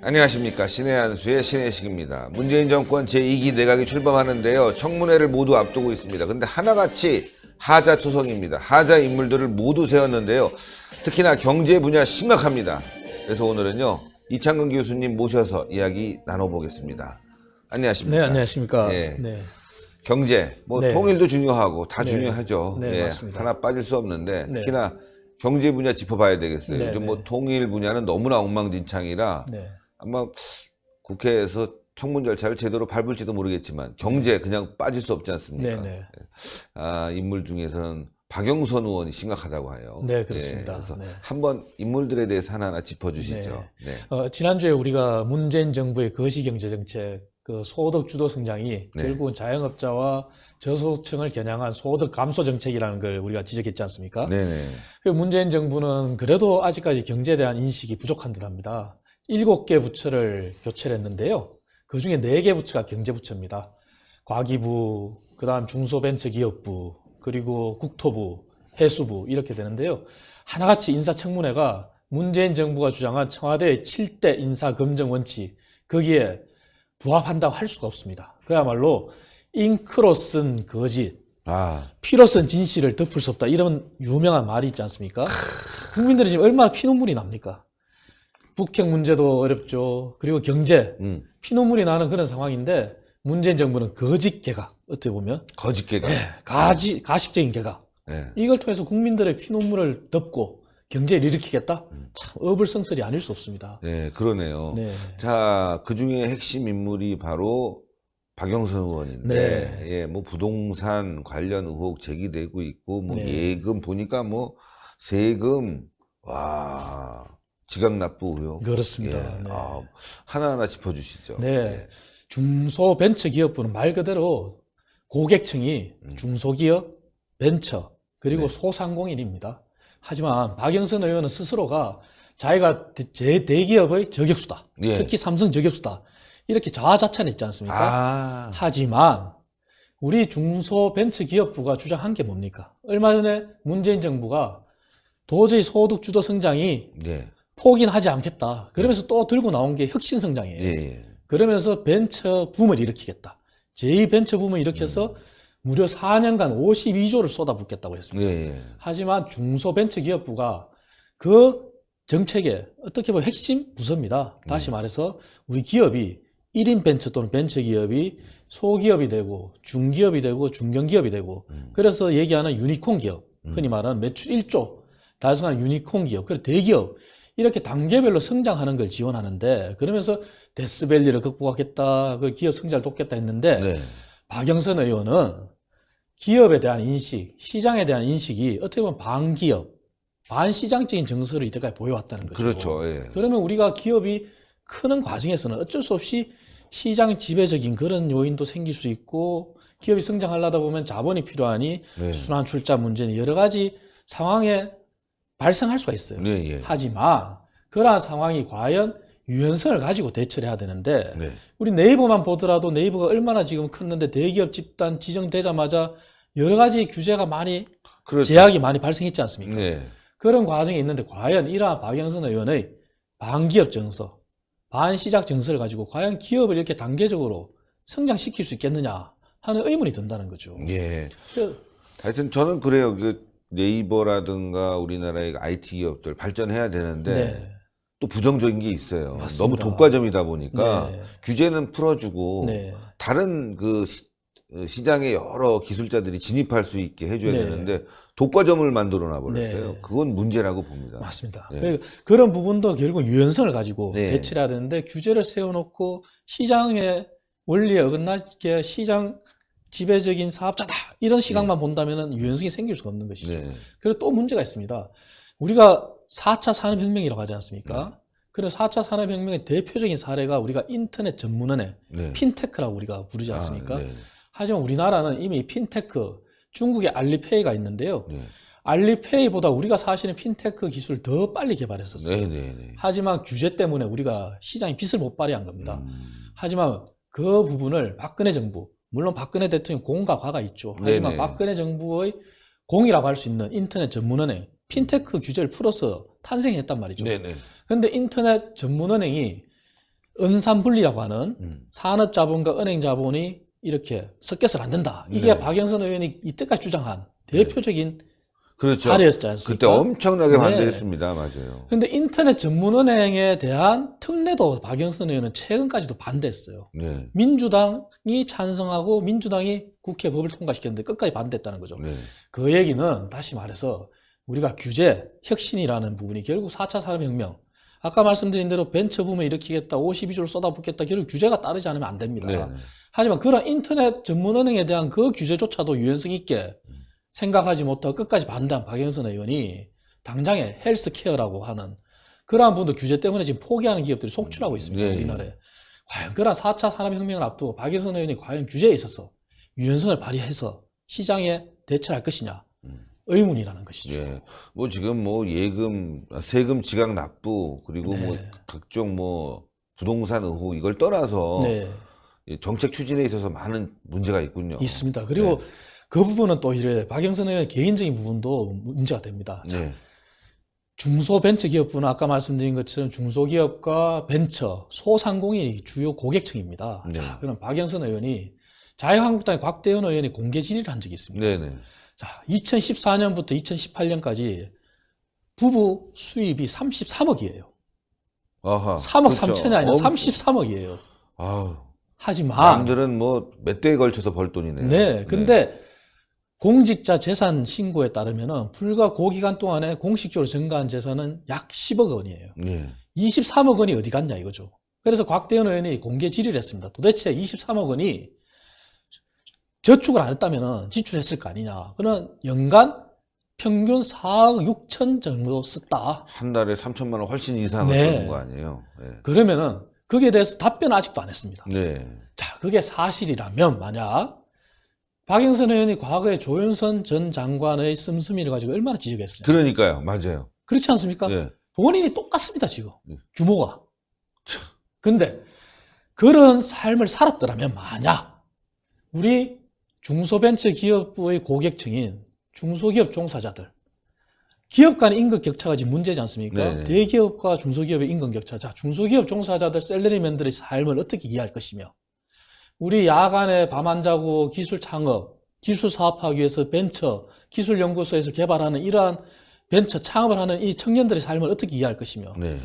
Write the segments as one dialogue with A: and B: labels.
A: 안녕하십니까. 신의 한수의 신의식입니다. 문재인 정권 제2기 내각이 출범하는데요. 청문회를 모두 앞두고 있습니다. 근데 하나같이 하자투성입니다. 하자 인물들을 모두 세웠는데요. 특히나 경제 분야 심각합니다. 그래서 오늘은요. 이창근 교수님 모셔서 이야기 나눠보겠습니다. 안녕하십니까.
B: 네, 안녕하십니까.
A: 예.
B: 네.
A: 경제,
B: 네.
A: 통일도 중요하고 다
B: 네.
A: 중요하죠.
B: 네,
A: 예,
B: 맞습니다.
A: 하나 빠질 수 없는데
B: 네.
A: 특히나 경제 분야 짚어봐야 되겠어요.
B: 네,
A: 요즘 뭐
B: 네.
A: 통일 분야는 너무나 엉망진창이라
B: 네.
A: 아마 국회에서 청문 절차를 제대로 밟을지도 모르겠지만 경제 그냥 빠질 수 없지 않습니까?
B: 네, 네.
A: 인물 중에서는 박영선 의원이 심각하다고 해요.
B: 네, 그렇습니다.
A: 예, 그래서
B: 네.
A: 한번 인물들에 대해서 하나하나 짚어주시죠. 네.
B: 지난주에 우리가 문재인 정부의 거시경제정책, 그 소득 주도 성장이
A: 네.
B: 결국은 자영업자와 저소득층을 겨냥한 소득 감소 정책이라는 걸 우리가 지적했지 않습니까?
A: 네네.
B: 그 문재인 정부는 그래도 아직까지 경제에 대한 인식이 부족한 듯합니다. 7개 부처를 교체를 했는데요. 그 중에 4개 부처가 경제부처입니다. 과기부, 그 다음 중소벤처기업부, 그리고 국토부, 해수부 이렇게 되는데요. 하나같이 인사청문회가 문재인 정부가 주장한 청와대의 7대 인사검증 원칙, 거기에 부합한다고 할 수가 없습니다. 그야말로 잉크로 쓴 거짓, 피로 쓴 진실을 덮을 수 없다. 이런 유명한 말이 있지 않습니까? 국민들이 지금 얼마나 피눈물이 납니까? 북핵 문제도 어렵죠. 그리고 경제, 피눈물이 나는 그런 상황인데 문재인 정부는 거짓 개각, 어떻게 보면
A: 거짓 개각.
B: 네, 가식적인 개각.
A: 네.
B: 이걸 통해서 국민들의 피눈물을 덮고 경제를 일으키겠다? 참 어불성설이 아닐 수 없습니다.
A: 네, 그러네요.
B: 네.
A: 자, 그 중에 핵심 인물이 바로 박영선 의원인데,
B: 네.
A: 예, 뭐 부동산 관련 의혹 제기되고 있고, 뭐
B: 네.
A: 예금 보니까 뭐 세금, 와, 지각 납부 의혹.
B: 그렇습니다.
A: 예,
B: 네.
A: 하나하나 짚어주시죠.
B: 네.
A: 예.
B: 중소벤처기업부는 말 그대로 고객층이 중소기업, 벤처, 그리고
A: 네.
B: 소상공인입니다. 하지만 박영선 의원은 스스로가 자기가 대기업의 저격수다.
A: 예.
B: 특히 삼성 저격수다. 이렇게 자화자찬했지 않습니까? 하지만 우리 중소벤처기업부가 주장한 게 뭡니까? 얼마 전에 문재인 정부가 도저히 소득주도 성장이
A: 예.
B: 포기는 하지 않겠다. 그러면서 또 들고 나온 게 혁신성장이에요.
A: 예.
B: 그러면서 벤처 붐을 일으키겠다. 제2벤처 붐을 일으켜서 무려 4년간 52조를 쏟아붓겠다고 했습니다.
A: 예.
B: 하지만 중소벤처기업부가 그 정책의 어떻게 보면 핵심 부서입니다. 다시 말해서 우리 기업이 1인 벤처 또는 벤처기업이 소기업이 되고 중기업이 되고 중견기업이 되고 그래서 얘기하는 유니콘 기업, 흔히 말하는 매출 1조 달성하는 유니콘 기업, 그리고 대기업 이렇게 단계별로 성장하는 걸 지원하는데 그러면서 데스밸리를 극복하겠다, 그 기업 성장을 돕겠다 했는데
A: 네.
B: 박영선 의원은 기업에 대한 인식, 시장에 대한 인식이 어떻게 보면 반기업, 반시장적인 정서를 이때까지 보여왔다는 거죠.
A: 그렇죠. 예.
B: 그러면 우리가 기업이 크는 과정에서는 어쩔 수 없이 시장 지배적인 그런 요인도 생길 수 있고 기업이 성장하려다 보면 자본이 필요하니
A: 네.
B: 순환 출자 문제는 여러 가지 상황에 발생할 수가 있어요.
A: 네, 예.
B: 하지만 그러한 상황이 과연 유연성을 가지고 대처를 해야 되는데
A: 네.
B: 우리 네이버만 보더라도 네이버가 얼마나 지금 컸는데 대기업 집단 지정되자마자 여러 가지 규제가 많이
A: 그렇죠.
B: 제약이 많이 발생했지 않습니까?
A: 네.
B: 그런 과정이 있는데 과연 이러한 박영선 의원의 반기업 정서, 반시장 정서를 가지고 과연 기업을 이렇게 단계적으로 성장시킬 수 있겠느냐 하는 의문이 든다는 거죠.
A: 예.
B: 그-
A: 하여튼 저는 그래요. 그 네이버라든가 우리나라의 IT 기업들 발전해야 되는데
B: 네.
A: 또 부정적인 게 있어요.
B: 맞습니다.
A: 너무 독과점이다 보니까
B: 네.
A: 규제는 풀어주고
B: 네.
A: 다른 그 시장에 여러 기술자들이 진입할 수 있게 해줘야
B: 네.
A: 되는데 독과점을 만들어 놔버렸어요.
B: 네.
A: 그건 문제라고 봅니다.
B: 맞습니다.
A: 네.
B: 그런 부분도 결국 유연성을 가지고
A: 네.
B: 대처를 해야 되는데 규제를 세워놓고 시장의 원리에 어긋나게 시장 지배적인 사업자다 이런 시각만 본다면 유연성이 생길 수가 없는 것이죠.
A: 네.
B: 그리고 또 문제가 있습니다. 우리가 4차 산업혁명이라고 하지 않습니까? 그래서 4차 산업혁명의 대표적인 사례가 우리가 인터넷 전문은행,
A: 네.
B: 핀테크라고 우리가 부르지 않습니까?
A: 네.
B: 하지만 우리나라는 이미 핀테크, 중국의 알리페이가 있는데요.
A: 네.
B: 알리페이보다 우리가 사실은 핀테크 기술을 더 빨리 개발했었어요.
A: 네. 네. 네.
B: 하지만 규제 때문에 우리가 시장에 빚을 못 발휘한 겁니다. 하지만 그 부분을 박근혜 정부, 물론 박근혜 대통령 공과 과가 있죠. 하지만
A: 네네.
B: 박근혜 정부의 공이라고 할 수 있는 인터넷 전문은행, 핀테크 규제를 풀어서 탄생했단 말이죠.
A: 네네.
B: 그런데 인터넷 전문은행이 은산분리라고 하는 산업자본과 은행자본이 이렇게 섞여서는 안 된다. 이게
A: 네.
B: 박영선 의원이 이때까지 주장한 대표적인
A: 그렇죠.
B: 사례였지 않습니까?
A: 그때 엄청나게
B: 네.
A: 반대했습니다. 맞아요.
B: 근데 인터넷 전문은행에 대한 특례도 박영선 의원은 최근까지도 반대했어요.
A: 네.
B: 민주당이 찬성하고 민주당이 국회 법을 통과시켰는데 끝까지 반대했다는 거죠.
A: 네.
B: 그 얘기는 다시 말해서 우리가 규제, 혁신이라는 부분이 결국 4차 산업혁명, 아까 말씀드린 대로 벤처붐을 일으키겠다, 52조를 쏟아붓겠다, 결국 규제가 따르지 않으면 안 됩니다.
A: 네.
B: 하지만 그런 인터넷 전문은행에 대한 그 규제조차도 유연성 있게 생각하지 못하고 끝까지 반대한 박영선 의원이 당장에 헬스케어라고 하는 그러한 분도 규제 때문에 지금 포기하는 기업들이 속출하고 있습니다.
A: 네.
B: 우리나라에. 과연 그런 4차 산업혁명을 앞두고 박영선 의원이 과연 규제에 있어서 유연성을 발휘해서 시장에 대처할 것이냐 의문이라는 것이죠.
A: 예. 뭐 지금 뭐 예금, 세금 지각 납부 그리고
B: 네.
A: 뭐 각종 뭐 부동산 의혹 이걸 떠나서
B: 네,
A: 이 정책 추진에 있어서 많은 문제가 있군요.
B: 있습니다. 그리고
A: 네.
B: 그 부분은 또 이래 박영선 의원의 개인적인 부분도 문제가 됩니다. 자,
A: 네.
B: 중소벤처기업부는 아까 말씀드린 것처럼 중소기업과 벤처, 소상공인이 주요 고객층입니다.
A: 네.
B: 자, 그럼 박영선 의원이 자유한국당의 곽대현 의원이 공개 질의를 한 적이 있습니다.
A: 네네.
B: 자, 2014년부터 2018년까지 부부 수입이 33억이에요.
A: 아하.
B: 3억
A: 그렇죠.
B: 3천이 아니라 33억이에요.
A: 아우.
B: 하지만
A: 남들은 뭐 몇 대에 걸쳐서 벌 돈이네요.
B: 네, 근데 공직자 재산 신고에 따르면은 불과 그 기간 동안에 공식적으로 증가한 재산은 약 10억 원이에요.
A: 네.
B: 23억 원이 어디 갔냐 이거죠. 그래서 곽대현 의원이 공개 질의를 했습니다. 도대체 23억 원이 저축을 안 했다면 지출했을 거 아니냐. 그러면 연간 평균 4억 6천 정도 썼다.
A: 한 달에 3천만 원 훨씬 이상을
B: 네.
A: 쓰는 거 아니에요? 네.
B: 그러면은 거기에 대해서 답변을 아직도 안 했습니다.
A: 네.
B: 자, 그게 사실이라면 만약 박영선 의원이 과거에 조윤선 전 장관의 씀씀이를 가지고 얼마나 지적했어요.
A: 그러니까요. 맞아요.
B: 그렇지 않습니까?
A: 네.
B: 본인이 똑같습니다, 지금.
A: 네.
B: 규모가.
A: 참.
B: 근데 그런 삶을 살았더라면 만약 우리 중소벤처기업부의 고객층인 중소기업 종사자들, 기업 간의 임금 격차가 지금 문제지 않습니까?
A: 네네.
B: 대기업과 중소기업의 임금 격차. 자, 중소기업 종사자들, 셀러리맨들의 삶을 어떻게 이해할 것이며, 우리 야간에 밤 안 자고 기술 창업, 기술 사업하기 위해서 벤처, 기술연구소에서 개발하는 이러한 벤처 창업을 하는 이 청년들의 삶을 어떻게 이해할 것이며,
A: 네.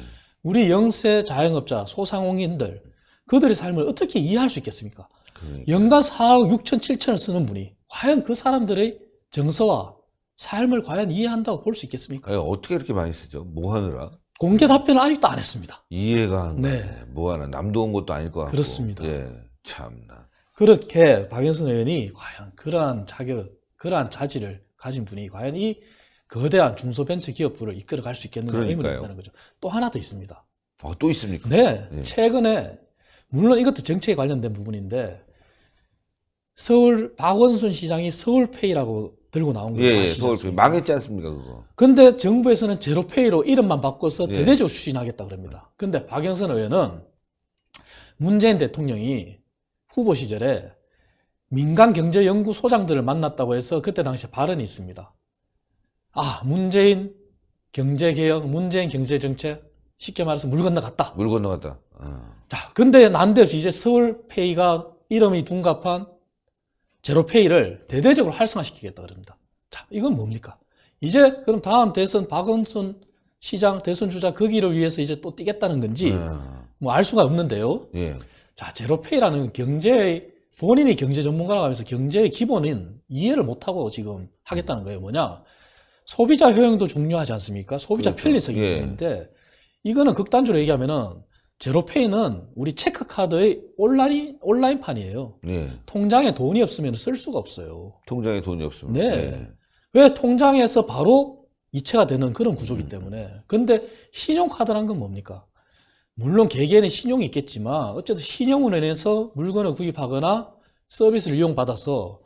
B: 우리 영세 자영업자, 소상공인들, 그들의 삶을 어떻게 이해할 수 있겠습니까?
A: 그러니까.
B: 연간 4억 6천, 7천을 쓰는 분이 과연 그 사람들의 정서와 삶을 과연 이해한다고 볼 수 있겠습니까?
A: 아니, 어떻게 이렇게 많이 쓰죠? 뭐 하느라?
B: 공개 답변을 아직도 안 했습니다.
A: 이해가 안
B: 네.
A: 가네. 뭐 하나 남도 온 것도 아닐 것 같고.
B: 그렇습니다.
A: 예. 참나.
B: 그렇게 박영선 의원이 과연 그러한 자격, 그러한 자질을 가진 분이 과연 이 거대한 중소벤처기업부를 이끌어갈 수 있겠는가 의문이
A: 그러니까요.
B: 있다는 거죠. 또 하나 더 있습니다.
A: 또 있습니까?
B: 네,
A: 네.
B: 최근에 물론 이것도 정책에 관련된 부분인데 서울 박원순 시장이 서울페이라고 들고 나온 거
A: 예, 예.
B: 아시지
A: 서울
B: 않습니까?
A: 망했지 않습니까, 그거?
B: 근데 정부에서는 제로페이로 이름만 바꿔서
A: 예.
B: 대대적으로 추진하겠다 그럽니다. 근데 박영선 의원은 문재인 대통령이 후보 시절에 민간경제연구소장들을 만났다고 해서 그때 당시에 발언이 있습니다. 아, 문재인 경제개혁, 문재인 경제정책 쉽게 말해서 물 건너갔다.
A: 물 건너갔다. 아.
B: 자, 근데 난데없이 이제 서울페이가 이름이 둔갑한 제로페이를 대대적으로 활성화시키겠다 그럽니다. 자, 이건 뭡니까? 이제 그럼 다음 대선 박원순 시장 대선 주자 그 길을 위해서 이제 또 뛰겠다는 건지 뭐 알 수가 없는데요.
A: 예.
B: 자, 제로페이라는 본인이 경제 전문가라고 하면서 경제의 기본인 이해를 못하고 지금 하겠다는 거예요. 뭐냐? 소비자 효용도 중요하지 않습니까? 소비자
A: 그렇죠.
B: 편리성이
A: 예.
B: 있는데 이거는 극단적으로 얘기하면은 제로페이는 우리 체크카드의 온라인판이에요.
A: 예.
B: 통장에 돈이 없으면 쓸 수가 없어요.
A: 통장에 돈이 없으면.
B: 네.
A: 예.
B: 왜 통장에서 바로 이체가 되는 그런 구조기 때문에. 근데 신용카드란 건 뭡니까? 물론 개개인의 신용이 있겠지만 어쨌든 신용을 내서 물건을 구입하거나 서비스를 이용받아서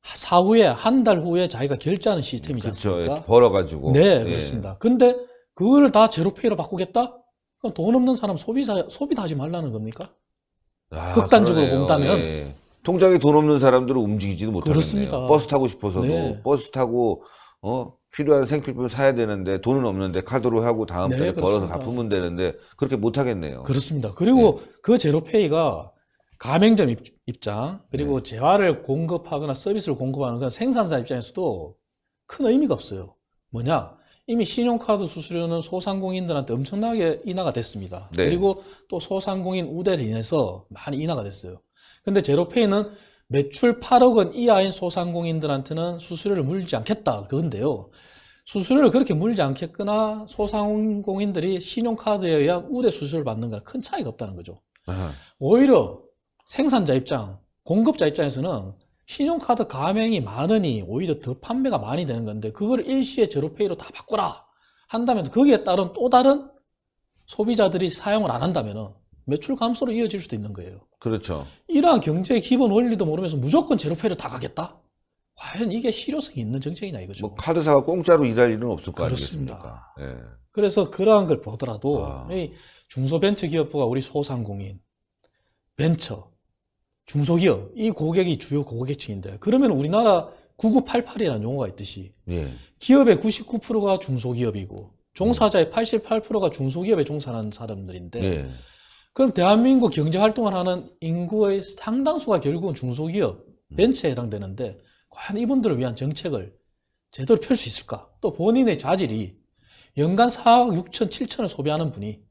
B: 사후에 한 달 후에 자기가 결제하는 시스템이지
A: 그렇죠.
B: 않습니까?
A: 벌어가지고.
B: 네,
A: 예.
B: 그렇습니다. 근데 그거를 다 제로페이로 바꾸겠다? 그럼 돈 없는 사람 소비도 하지 말라는 겁니까?
A: 아,
B: 극단적으로
A: 그러네요.
B: 본다면.
A: 예. 통장에 돈 없는 사람들은 움직이지도 못하겠네요.
B: 그렇습니다.
A: 버스 타고 싶어서도
B: 네.
A: 버스 타고 필요한 생필품 사야 되는데 돈은 없는데 카드로 하고 다음
B: 네,
A: 달에 벌어서
B: 그렇습니다.
A: 갚으면 되는데 그렇게 못 하겠네요.
B: 그렇습니다. 그리고 그 제로페이가 가맹점 입장, 그리고
A: 네.
B: 재화를 공급하거나 서비스를 공급하는 건 생산자 입장에서도 큰 의미가 없어요. 뭐냐? 이미 신용카드 수수료는 소상공인들한테 엄청나게 인하가 됐습니다.
A: 네.
B: 그리고 또 소상공인 우대로 인해서 많이 인하가 됐어요. 근데 제로페이는 매출 8억 원 이하인 소상공인들한테는 수수료를 물지 않겠다. 그건데요. 수수료를 그렇게 물지 않겠거나 소상공인들이 신용카드에 의한 우대 수수료를 받는 거랑 큰 차이가 없다는 거죠.
A: 아하.
B: 오히려 생산자 입장, 공급자 입장에서는 신용카드 가맹이 많으니 오히려 더 판매가 많이 되는 건데 그걸 일시에 제로페이로 다 바꿔라 한다면 거기에 따른 또 다른 소비자들이 사용을 안 한다면 매출 감소로 이어질 수도 있는 거예요.
A: 그렇죠.
B: 이러한 경제의 기본 원리도 모르면서 무조건 제로페이로 다 가겠다? 과연 이게 실효성이 있는 정책이냐 이거죠.
A: 뭐 카드사가 공짜로 일할 일은 없을 거
B: 그렇습니다.
A: 아니겠습니까? 예.
B: 그래서 그러한 걸 보더라도
A: 아.
B: 이 중소벤처기업부가 우리 소상공인, 벤처, 중소기업 이 고객이 주요 고객층인데 그러면 우리나라 9988이라는 용어가 있듯이
A: 예.
B: 기업의 99%가 중소기업이고 종사자의 88%가 중소기업에 종사하는 사람들인데
A: 예.
B: 그럼 대한민국 경제활동을 하는 인구의 상당수가 결국은 중소기업, 벤처에 해당되는데 과연 이분들을 위한 정책을 제대로 펼 수 있을까? 또 본인의 자질이 연간 4억 6천, 7천을 소비하는 분이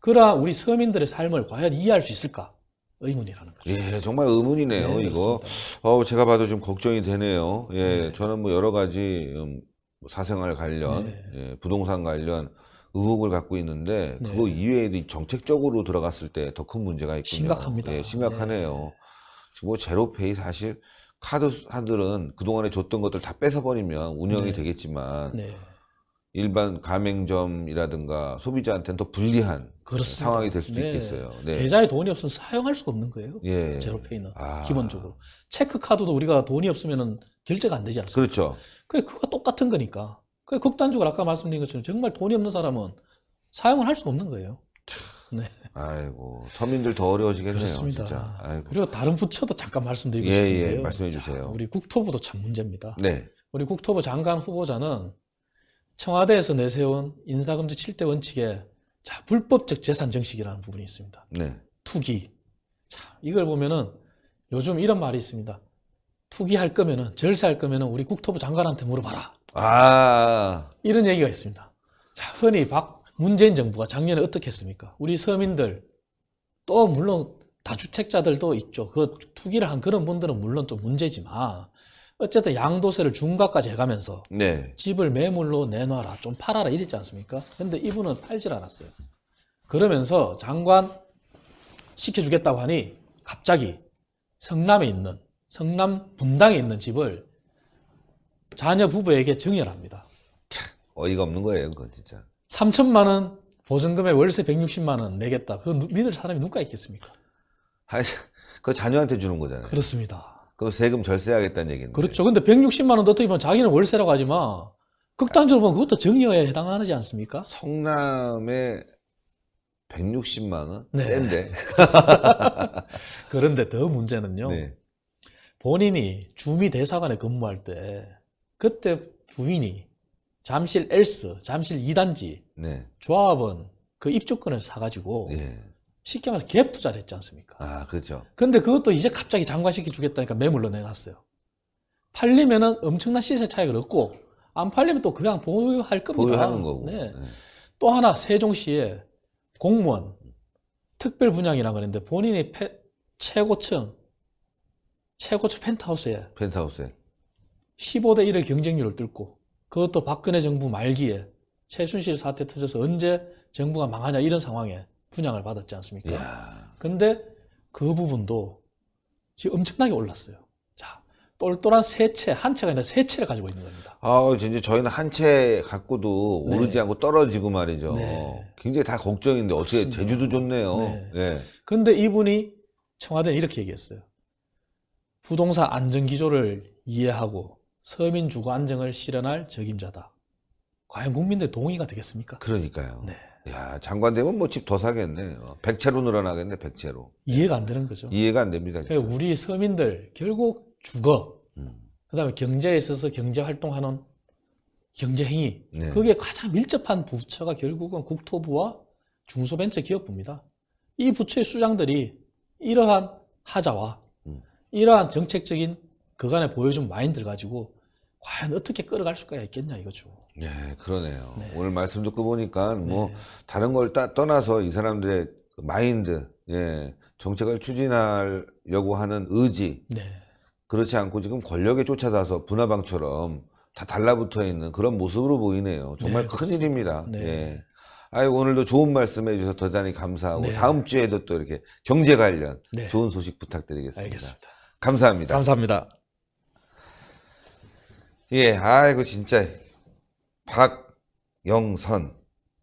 B: 그러한 우리 서민들의 삶을 과연 이해할 수 있을까? 의문이라는 거죠.
A: 예, 정말 의문이네요,
B: 네,
A: 이거.
B: 그렇습니다.
A: 제가 봐도 좀 걱정이 되네요. 예,
B: 네.
A: 저는 뭐 여러 가지 뭐 사생활 관련,
B: 네.
A: 예, 부동산 관련 의혹을 갖고 있는데
B: 네.
A: 그거 이외에도 이 정책적으로 들어갔을 때 더 큰 문제가 있군요.
B: 심각합니다.
A: 예, 심각하네요. 지금 뭐 제로페이 사실 카드사들은 그동안에 줬던 것들 다 뺏어버리면 운영이
B: 네.
A: 되겠지만
B: 네.
A: 일반 가맹점이라든가 소비자한테는 더 불리한
B: 그렇습니다.
A: 상황이 될 수도
B: 네.
A: 있겠어요. 네.
B: 계좌에 돈이 없으면 사용할 수가 없는 거예요.
A: 예.
B: 제로페이는
A: 아.
B: 기본적으로 체크카드도 우리가 돈이 없으면 결제가 안 되지 않습니까?
A: 그렇죠.
B: 그거 똑같은 거니까. 극단적으로 아까 말씀드린 것처럼 정말 돈이 없는 사람은 사용을 할 수 없는 거예요. 네.
A: 아이고, 서민들 더 어려워지겠네요,
B: 그렇습니다.
A: 진짜. 아이고.
B: 그리고 다른 부처도 잠깐 말씀드리고
A: 예,
B: 싶은데요.
A: 예, 말씀해
B: 자,
A: 주세요.
B: 우리 국토부도 참 문제입니다.
A: 네.
B: 우리 국토부 장관 후보자는 청와대에서 내세운 인사금지 7대 원칙에 자, 불법적 재산 정식이라는 부분이 있습니다.
A: 네.
B: 투기. 자, 이걸 보면은 요즘 이런 말이 있습니다. 투기할 거면은, 절세할 거면은 우리 국토부 장관한테 물어봐라.
A: 아,
B: 이런 얘기가 있습니다. 자, 흔히 문재인 정부가 작년에 어떻게 했습니까? 우리 서민들, 또 물론 다주택자들도 있죠. 그 투기를 한 그런 분들은 물론 좀 문제지만, 어쨌든 양도세를 중과까지 해가면서
A: 네.
B: 집을 매물로 내놔라, 좀 팔아라 이랬지 않습니까? 근데 이분은 팔질 않았어요. 그러면서 장관 시켜주겠다고 하니 갑자기 성남 분당에 있는 집을 자녀 부부에게 증여합니다.
A: 어이가 없는 거예요, 그건 진짜.
B: 3천만 원 보증금에 월세 160만 원 내겠다. 그거 믿을 사람이 누가 있겠습니까?
A: 아니, 그거 자녀한테 주는 거잖아요.
B: 그렇습니다.
A: 그럼 세금 절세하겠다는 얘기인데.
B: 그렇죠. 근데 160만 원도 어떻게 보면 자기는 월세라고 하지만 극단적으로 보면 그것도 증여에 해당하지 않습니까?
A: 성남에 160만 원?
B: 네.
A: 센데.
B: 그런데 더 문제는요.
A: 네.
B: 본인이 주미대사관에 근무할 때 그때 부인이 잠실 엘스, 잠실 2단지
A: 네.
B: 조합원 그 입주권을 사가지고
A: 예.
B: 쉽게 말해서 갭 투자를 했지 않습니까?
A: 아, 그렇죠.
B: 근데 그것도 이제 갑자기 장관시켜 주겠다니까 매물로 내놨어요. 팔리면은 엄청난 시세 차익을 얻고 안 팔리면 또 그냥 보유할 겁니다.
A: 보유하는 거고.
B: 네.
A: 네.
B: 또 하나 세종시에 공무원 특별 분양이라는 거 있는데 본인이 최고층 펜트하우스에
A: 펜트하우스에.
B: 15대 1의 경쟁률을 뚫고 그것도 박근혜 정부 말기에 최순실 사태 터져서 언제 정부가 망하냐 이런 상황에 분양을 받았지 않습니까?
A: 이야.
B: 근데 그 부분도 지금 엄청나게 올랐어요. 자, 똘똘한 한 채가 아니라 세 채를 가지고 있는 겁니다.
A: 이제 저희는 한 채 갖고도
B: 네.
A: 오르지 않고 떨어지고 말이죠.
B: 네.
A: 굉장히 다 걱정인데 어떻게
B: 그렇습니다.
A: 제주도 좋네요.
B: 네.
A: 네.
B: 근데 이분이 청와대는 이렇게 얘기했어요. 부동산 안정기조를 이해하고 서민 주거 안정을 실현할 적임자다. 과연 국민들 동의가 되겠습니까?
A: 그러니까요.
B: 네.
A: 야, 장관 되면 뭐 집 더 사겠네. 100채로 늘어나겠네, 100채로.
B: 이해가 안 되는 거죠.
A: 이해가 안 됩니다, 진짜.
B: 그러니까 우리 서민들 결국 주거,
A: 음.
B: 그다음에 경제에 있어서 경제 활동하는 경제행위,
A: 네.
B: 거기에 가장 밀접한 부처가 결국은 국토부와 중소벤처기업부입니다. 이 부처의 수장들이 이러한 하자와 이러한 정책적인 그간에 보여준 마인드를 가지고 과연 어떻게 끌어갈 수가 있겠냐 이거죠.
A: 네, 그러네요.
B: 네.
A: 오늘 말씀 듣고 보니까 뭐
B: 네.
A: 다른 걸 떠나서 이 사람들의 그 마인드, 예, 정책을 추진하려고 하는 의지,
B: 네.
A: 그렇지 않고 지금 권력에 쫓아가서 분화방처럼 다 달라붙어 있는 그런 모습으로 보이네요. 정말
B: 네,
A: 큰일입니다.
B: 네.
A: 예. 아유, 오늘도 좋은 말씀 해주셔서 대단히 감사하고
B: 네.
A: 다음 주에도 또 이렇게 경제 관련
B: 네.
A: 좋은 소식 부탁드리겠습니다.
B: 알겠습니다.
A: 감사합니다.
B: 감사합니다.
A: 예, 아이고 진짜 박영선,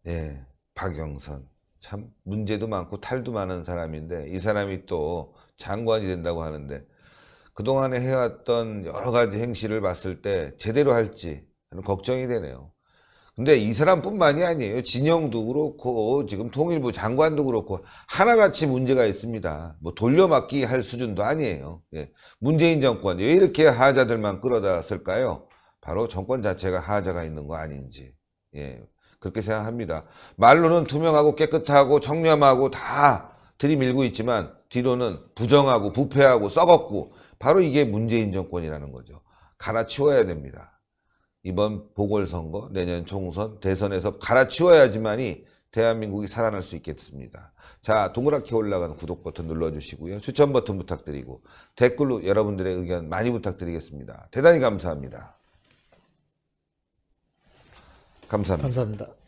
A: 예, 박영선 참 문제도 많고 탈도 많은 사람인데 이 사람이 또 장관이 된다고 하는데 그동안에 해왔던 여러 가지 행실을 봤을 때 제대로 할지 하는 걱정이 되네요. 근데 이 사람뿐만이 아니에요. 진영도 그렇고 지금 통일부 장관도 그렇고 하나같이 문제가 있습니다. 뭐 돌려막기 할 수준도 아니에요. 예. 문재인 정권 왜 이렇게 하자들만 끌어다 쓸까요? 바로 정권 자체가 하자가 있는 거 아닌지, 예, 그렇게 생각합니다. 말로는 투명하고 깨끗하고 청렴하고 다 들이밀고 있지만 뒤로는 부정하고 부패하고 썩었고 바로 이게 문재인 정권이라는 거죠. 갈아치워야 됩니다. 이번 보궐선거, 내년 총선, 대선에서 갈아치워야지만이 대한민국이 살아날 수 있겠습니다. 자, 동그랗게 올라가는 구독 버튼 눌러주시고요. 추천 버튼 부탁드리고 댓글로 여러분들의 의견 많이 부탁드리겠습니다. 대단히 감사합니다. 감사합니다.
B: 감사합니다.